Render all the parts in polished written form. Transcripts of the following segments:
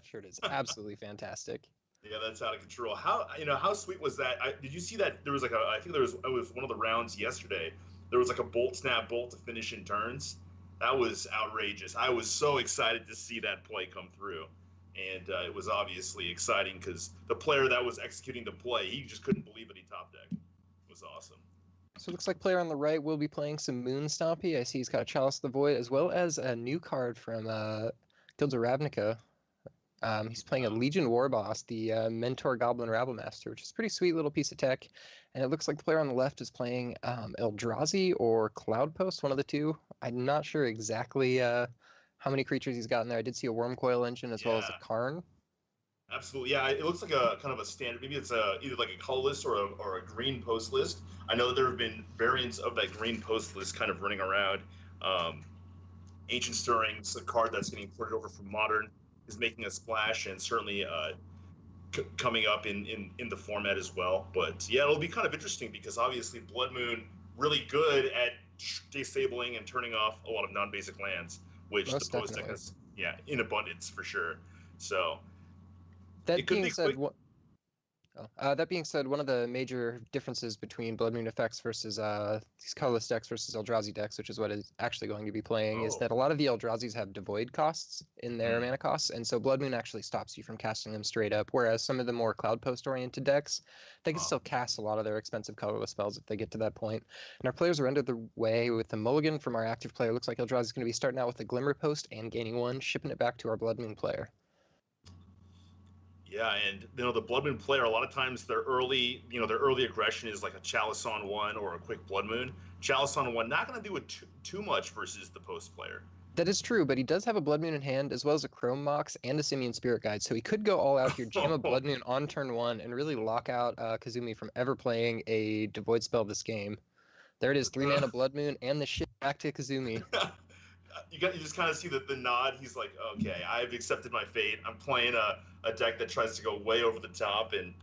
that shirt is absolutely fantastic. Yeah, that's out of control. How sweet was that? Did you see that there was I think it was one of the rounds yesterday. There was like a bolt snap bolt to finish in turns. That was outrageous. I was so excited to see that play come through. And it was obviously exciting because the player that was executing the play, he just couldn't believe it. He top decked. It was awesome. So it looks like player on the right will be playing some Moon Stompy. I see he's got a Chalice of the Void, as well as a new card from Guilds of Ravnica. He's playing a Legion Warboss, the Mentor Goblin Rabblemaster, which is a pretty sweet little piece of tech. And it looks like the player on the left is playing Eldrazi or Cloudpost, one of the two. I'm not sure exactly how many creatures he's got in there. I did see a Wormcoil Engine as well as a Karn. Absolutely, yeah. It looks like a kind of a standard. Maybe it's either like a colorless or a green post list. I know that there have been variants of that green post list kind of running around. Ancient Stirrings, a card that's getting ported over from Modern, is making a splash and certainly coming up in the format as well. But yeah, it'll be kind of interesting because obviously Blood Moon really good at disabling and turning off a lot of non-basic lands, which the post deck has in abundance for sure. So that being said, that being said, one of the major differences between Blood Moon effects versus these colorless decks versus Eldrazi decks, which is what is actually going to be playing, is that a lot of the Eldrazi's have devoid costs in their mana costs, and so Blood Moon actually stops you from casting them straight up, whereas some of the more Cloud Post-oriented decks, they can still cast a lot of their expensive colorless spells if they get to that point. And our players are underway with the mulligan from our active player. Looks like Eldrazi's going to be starting out with a Glimmer Post and gaining one, shipping it back to our Blood Moon player. Yeah, and the Blood Moon player, a lot of times their early aggression is like a Chalice on 1 or a quick Blood Moon. Chalice on 1 not going to do it too much versus the post player. That is true, but he does have a Blood Moon in hand, as well as a Chrome Mox and a Simian Spirit Guide, so he could go all out here, jam a Blood Moon on turn 1, and really lock out Kazumi from ever playing a Devoid spell this game. There it is, 3 mana Blood Moon, and the shit back to Kazumi. You just kind of see the nod. He's like, okay, I've accepted my fate. I'm playing a deck that tries to go way over the top, and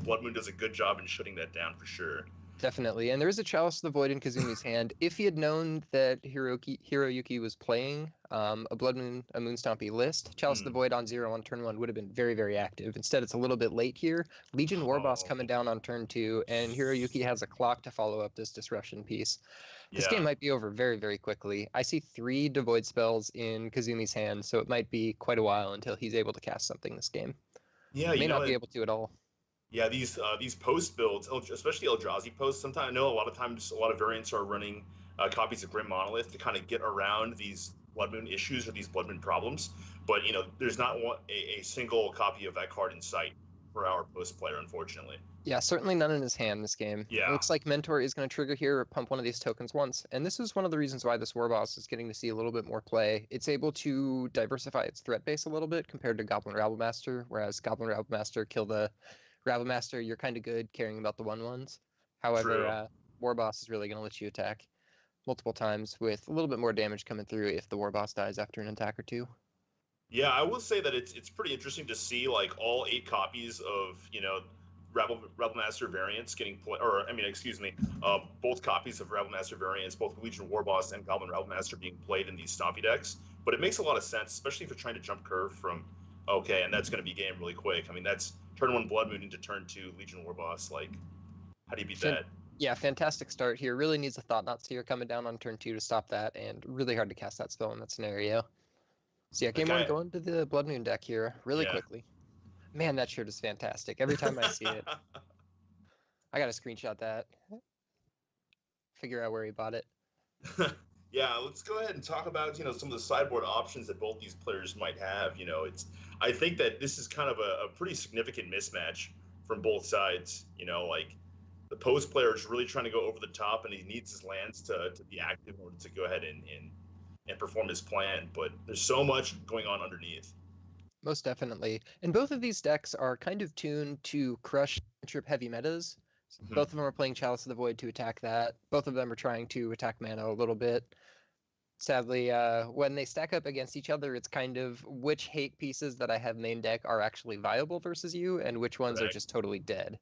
Blood Moon does a good job in shutting that down for sure. Definitely, and there is a Chalice of the Void in Kazumi's hand. If he had known that Hiroyuki was playing a Blood Moon, a Moon Stompy list, Chalice of the Void on 0 on turn 1 would have been very, very active. Instead, it's a little bit late here. Legion Warboss coming down on turn 2, and Hiroyuki has a clock to follow up this disruption piece. This game might be over very, very quickly. I see 3 Devoid spells in Kazumi's hand, so it might be quite a while until he's able to cast something this game. Yeah, he may not be able to at all. Yeah, these post builds, especially Eldrazi posts, sometimes I know a lot of times a lot of variants are running copies of Grim Monolith to kind of get around these Blood Moon issues or these Blood Moon problems. But there's not a single copy of that card in sight for our post player, unfortunately. Yeah, certainly none in his hand in this game. Yeah. It looks like Mentor is going to trigger here or pump one of these tokens once. And this is one of the reasons why this Warboss is getting to see a little bit more play. It's able to diversify its threat base a little bit compared to Goblin Rabblemaster, whereas Goblin Rabblemaster kill the Rabblemaster, you're kind of good caring about the 1/1s. However, Warboss is really going to let you attack multiple times with a little bit more damage coming through if the Warboss dies after an attack or 2. Yeah, I will say that it's pretty interesting to see like all 8 copies of Rabblemaster variants getting played, both copies of Rabblemaster variants, both Legion Warboss and Goblin Rabblemaster being played in these Stompy decks. But it makes a lot of sense, especially if you're trying to jump curve from and that's going to be game really quick. I mean, that's turn 1 Blood Moon into turn 2 Legion Warboss. Like, how do you beat that? Yeah, fantastic start here. Really needs a Thought-Knot Seer coming down on turn 2 to stop that, and really hard to cast that spell in that scenario. So yeah, game 1 going to the Blood Moon deck here really quickly. Man, that shirt is fantastic. Every time I see it, I got to screenshot that. Figure out where he bought it. Yeah, let's go ahead and talk about some of the sideboard options that both these players might have. I think that this is kind of a pretty significant mismatch from both sides. Like the post player is really trying to go over the top, and he needs his lands to be active in order to go ahead and perform his plan. But there's so much going on underneath. Most definitely, and both of these decks are kind of tuned to crush trip heavy metas. Both of them are playing Chalice of the Void to attack that. Both of them are trying to attack mana a little bit. Sadly, when they stack up against each other, it's kind of which hate pieces that I have main deck are actually viable versus you, and which ones are just totally dead.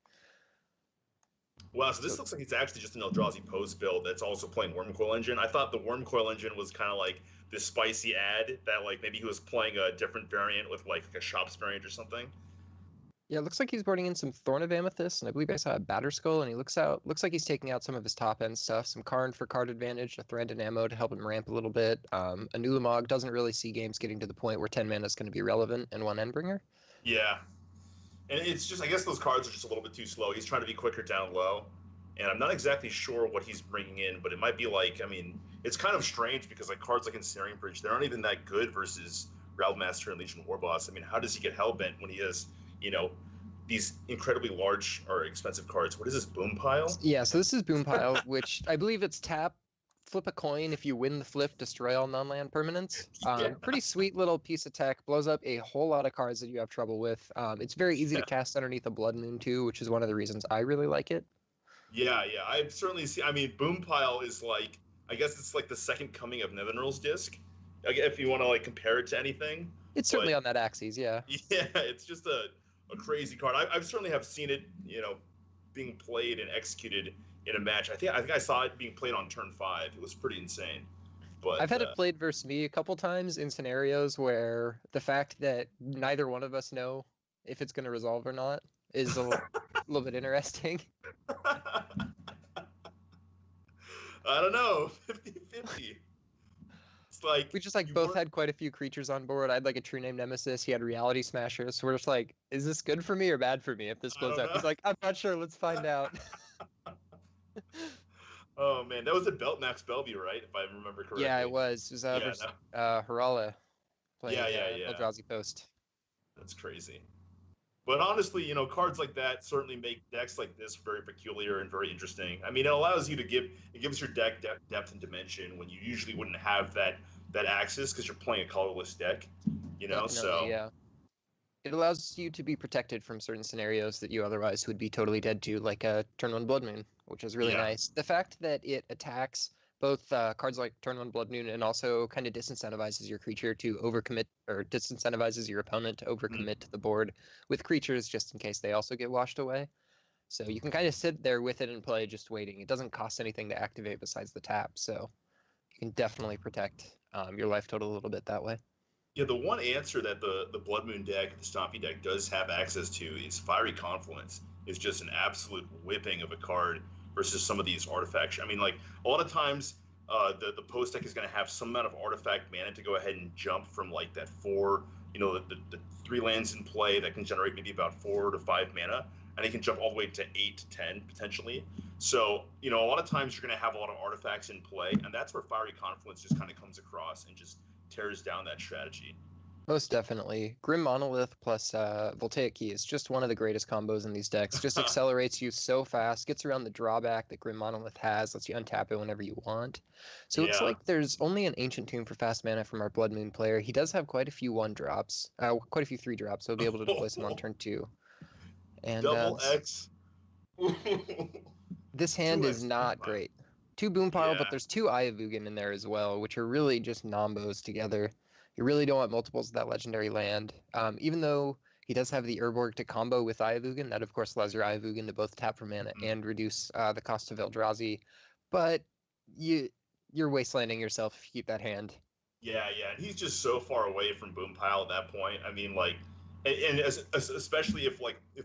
Wow, so this looks like it's actually just an Eldrazi post build that's also playing Wormcoil Engine. I thought the Wormcoil Engine was kind of like this spicy ad that like maybe he was playing a different variant with like a Shops variant or something. Yeah, it looks like he's boarding in some Thorn of Amethyst, and I believe I saw a Batterskull, and he looks like he's taking out some of his top end stuff, some Karn for card advantage, a Thread and Ammo to help him ramp a little bit. A Nulamog doesn't really see games getting to the point where 10 mana is going to be relevant in one Endbringer. Yeah. And it's just, I guess those cards are just a little bit too slow. He's trying to be quicker down low. And I'm not exactly sure what he's bringing in, but it might be like, I mean, it's kind of strange because like cards like Ensnaring Bridge, they aren't even that good versus Rabblemaster and Legion Warboss. I mean, how does he get Hellbent when he has, you know, these incredibly large or expensive cards? What is this, Boom Pile? Yeah, so this is Boom Pile, which I believe it's tap, flip a coin. If you win the flip, destroy all non-land permanents. Pretty sweet little piece of tech. Blows up a whole lot of cards that you have trouble with. It's very easy to cast underneath a Blood Moon too, which is one of the reasons I really like it. Yeah, I've certainly seen. I mean, Boom Pile is like, I guess it's like the second coming of Nevinyrral's Disc, if you want to like compare it to anything. It's certainly on that axis, yeah. Yeah, it's just a crazy card. I've certainly have seen it, you know, being played and executed in a match. I think I saw it being played on turn 5. It was pretty insane. But I've had it played versus me a couple times in scenarios where the fact that neither one of us know if it's going to resolve or not is a little bit interesting. I don't know, 50-50. It's like we just like both had quite a few creatures on board. I had like a True Name Nemesis. He had Reality Smasher. So we're just like, is this good for me or bad for me if this blows up? He's like, I'm not sure. Let's find out. Oh man, that was at Max Bellevue, right? If I remember correctly. Yeah, it was. It was Harala playing Eldrazi Post. That's crazy. But honestly, you know, cards like that certainly make decks like this very peculiar and very interesting. I mean, it allows you to gives your deck depth and dimension when you usually wouldn't have that access because you're playing a colorless deck, you know. Definitely, so yeah, it allows you to be protected from certain scenarios that you otherwise would be totally dead to, like a turn 1 Blood Moon, which is really nice. The fact that it attacks both cards like Turn 1 Blood Moon and also kind of disincentivizes your creature to overcommit, or disincentivizes your opponent to overcommit to the board with creatures just in case they also get washed away. So you can kind of sit there with it and play just waiting. It doesn't cost anything to activate besides the tap, so you can definitely protect your life total a little bit that way. Yeah, the one answer that the Blood Moon deck, the Stompy deck, does have access to is Fiery Confluence. It's just an absolute whipping of a card versus some of these artifacts. I mean, like, a lot of times the post deck is going to have some amount of artifact mana to go ahead and jump from, like, that 4, you know, the 3 lands in play that can generate maybe about 4 to 5 mana, and it can jump all the way to 8 to 10, potentially. So, you know, a lot of times you're going to have a lot of artifacts in play, and that's where Fiery Confluence just kind of comes across and just tears down that strategy. Most definitely. Grim Monolith plus Voltaic Key is just one of the greatest combos in these decks. Just accelerates you so fast, gets around the drawback that Grim Monolith has, lets you untap it whenever you want. So it's like there's only an Ancient Tomb for fast mana from our Blood Moon player. He does have quite a few 1-drops, quite a few 3-drops, so he'll be able to deploy some on turn 2. And Double X. This hand is not great. 2 Boom Pile, but there's 2 Eye of Ugin in there as well, which are really just nombos together. You really don't want multiples of that legendary land. Even though he does have the Urborg to combo with Eye of Ugin, that of course allows your Eye of Ugin to both tap for mana and reduce the cost of Eldrazi. But you're wastelanding yourself if you keep that hand. Yeah, and he's just so far away from Boom Pile at that point. I mean, like, and especially if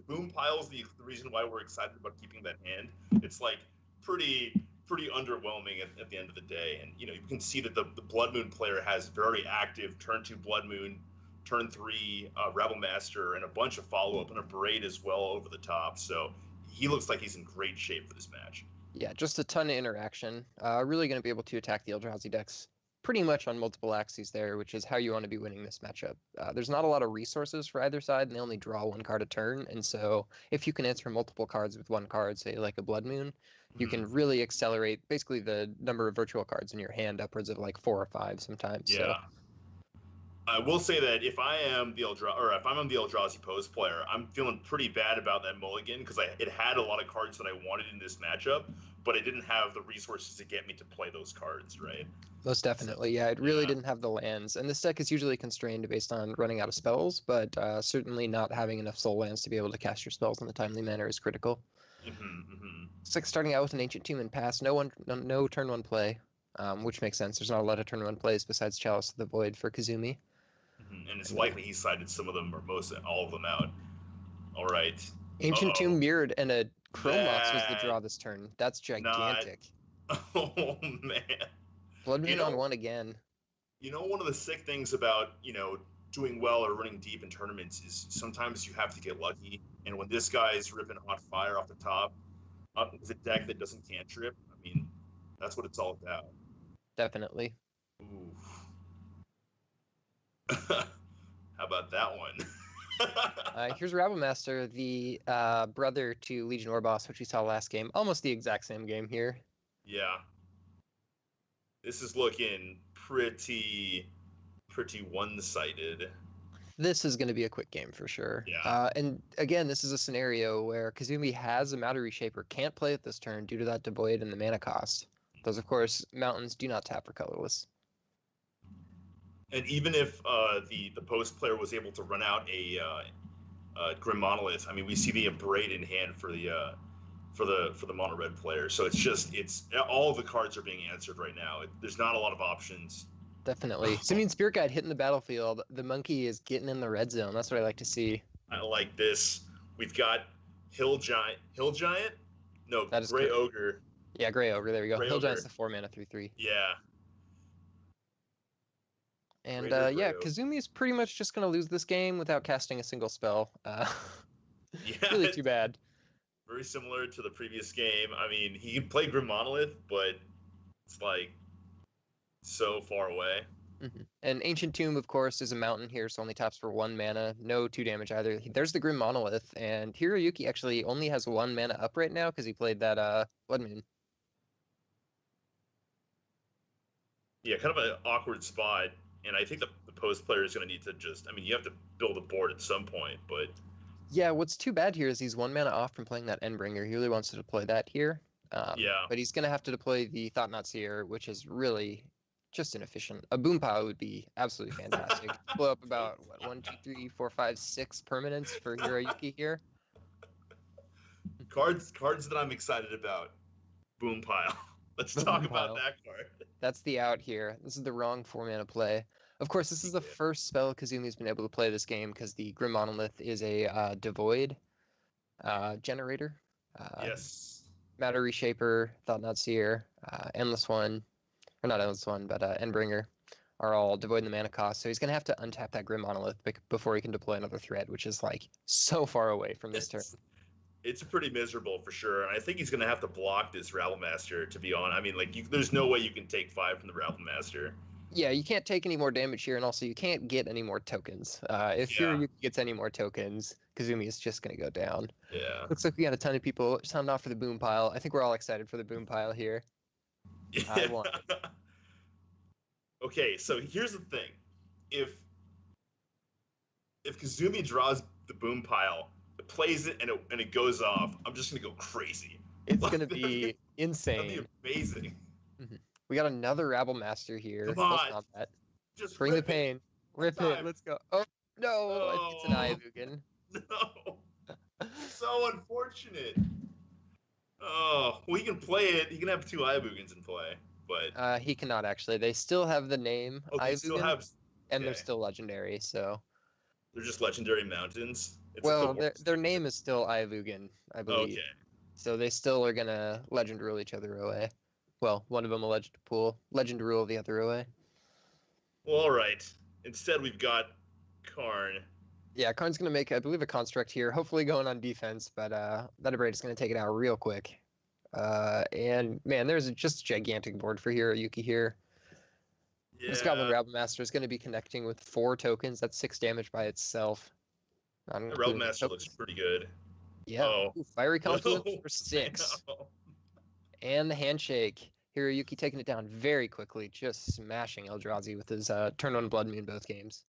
Boom Pile is the reason why we're excited about keeping that hand, it's like pretty underwhelming at the end of the day. And you know, you can see that the Blood Moon player has very active turn 2 Blood Moon, turn 3 Rabblemaster, and a bunch of follow-up and a Braid as well over the top. So he looks like he's in great shape for this match. Yeah, just a ton of interaction. Really going to be able to attack the Eldrazi decks pretty much on multiple axes there, which is how you want to be winning this matchup. There's not a lot of resources for either side, and they only draw 1 card a turn. And so if you can answer multiple cards with 1 card, say like a Blood Moon, you can really accelerate basically the number of virtual cards in your hand upwards of like 4 or 5 sometimes. Yeah. So. I will say that if I'm the Eldrazi post player, I'm feeling pretty bad about that mulligan because it had a lot of cards that I wanted in this matchup, but it didn't have the resources to get me to play those cards, right? Most definitely, yeah. It really didn't have the lands, and this deck is usually constrained based on running out of spells, but certainly not having enough soul lands to be able to cast your spells in a timely manner is critical. It's like starting out with an Ancient Tomb and pass. No turn one play, which makes sense. There's not a lot of turn one plays besides Chalice of the Void for Kazumi. And it's likely he sided some of them or all of them out. All right. Ancient Tomb mirrored and a Chromos was the draw this turn. That's gigantic. Oh man. Blood Moon on one again. One of the sick things about doing well or running deep in tournaments is sometimes you have to get lucky. And when this guy is ripping hot fire off the top with a deck that doesn't cantrip, I mean, that's what it's all about. Definitely. Oof. How about that one? Here's Rabblemaster, the brother to Legion Orboss, which we saw last game. Almost the exact same game here. Yeah. This is looking pretty one-sided. This is going to be a quick game for sure. Yeah. And again, this is a scenario where Kazumi has a Matter Reshaper, can't play it this turn due to that Devoid and the mana cost. Those, of course, mountains do not tap for colorless. And even if the post player was able to run out a Grim Monolith, I mean, we see the Abrade in hand for the mono red player. So it's all of the cards are being answered right now. There's not a lot of options. Definitely. Simian Spirit Guide hitting the battlefield. The monkey is getting in the red zone. That's what I like to see. I like this. We've got Hill Giant. No, that is Gray Ogre. Yeah, Gray Ogre. There we go. Gray Hill Ogre. Giant's the 4-mana 3/3. Yeah. And yeah, Kazumi is pretty much just going to lose this game without casting a single spell. Yeah. Really too bad. Very similar to the previous game. I mean, he can play Grim Monolith, but it's like so far away. Mm-hmm. And Ancient Tomb, of course, is a mountain here, so only taps for 1 mana. No 2 damage either. There's the Grim Monolith, and Hiroyuki actually only has 1 mana up right now because he played that Blood Moon. Yeah, kind of an awkward spot. And I think the post player is going to need to just, I mean, you have to build a board at some point, but... Yeah, what's too bad here is he's 1 mana off from playing that Endbringer. He really wants to deploy that here. Yeah. But he's going to have to deploy the Thought-Knot Seer, which is really just inefficient. A Boom Pile would be absolutely fantastic. Blow up about, 1, 2, 3, 4, 5, 6 permanents for Hiroyuki here. Cards that I'm excited about. Boom Pile. Let's talk about that card. That's the out here. This is the wrong 4-mana play. Of course, this is the first spell Kazumi's been able to play this game because the Grim Monolith is a Devoid generator. Yes. Matter Reshaper, Thought-Knot Seer, Endless One, or not Endless One, but Endbringer are all Devoid in the mana cost. So he's going to have to untap that Grim Monolith before he can deploy another threat, which is like so far away from this turn. It's pretty miserable for sure. And I think he's going to have to block this Rabblemaster, to be honest. I mean, like, there's no way you can take 5 from the Rabblemaster. Yeah, you can't take any more damage here, and also you can't get any more tokens. If Hiroyuki gets any more tokens, Kazumi is just going to go down. Yeah. Looks like we got a ton of people signed off for the Boom Pile. I think we're all excited for the Boom Pile here. Yeah. I want it. Okay, so here's the thing. If Kazumi draws the Boom Pile, it plays it, and it goes off, I'm just going to go crazy. It's going to be insane. That'd be amazing. Mm-hmm. We got another Rabblemaster here. Come on. Just bring the pain. Rip it. Let's go. Oh, no. It's an Ayabugan. No. So unfortunate. Oh, well, he can play it. He can have 2 Ayabugans in play, but... he cannot, actually. They still have the name Ayabugan, and they're still legendary, so... They're just legendary mountains? Well, their name is still Ayabugan, I believe. Okay. So they still are going to legend rule each other away. Well, one of them a legend rule the other away. Well, all right. Instead, we've got Karn. Yeah, Karn's going to make, I believe, a construct here, hopefully going on defense, but that Abrade is going to take it out real quick. And, man, there's just a gigantic board for Hiroyuki here. Yeah. This Goblin Rabblemaster is going to be connecting with 4 tokens. That's 6 damage by itself. The Rabblemaster looks pretty good. Yeah. Ooh, Fiery Confluence for 6. And the Handshake. Hiroyuki taking it down very quickly, just smashing Eldrazi with his turn 1 Blood Moon both games.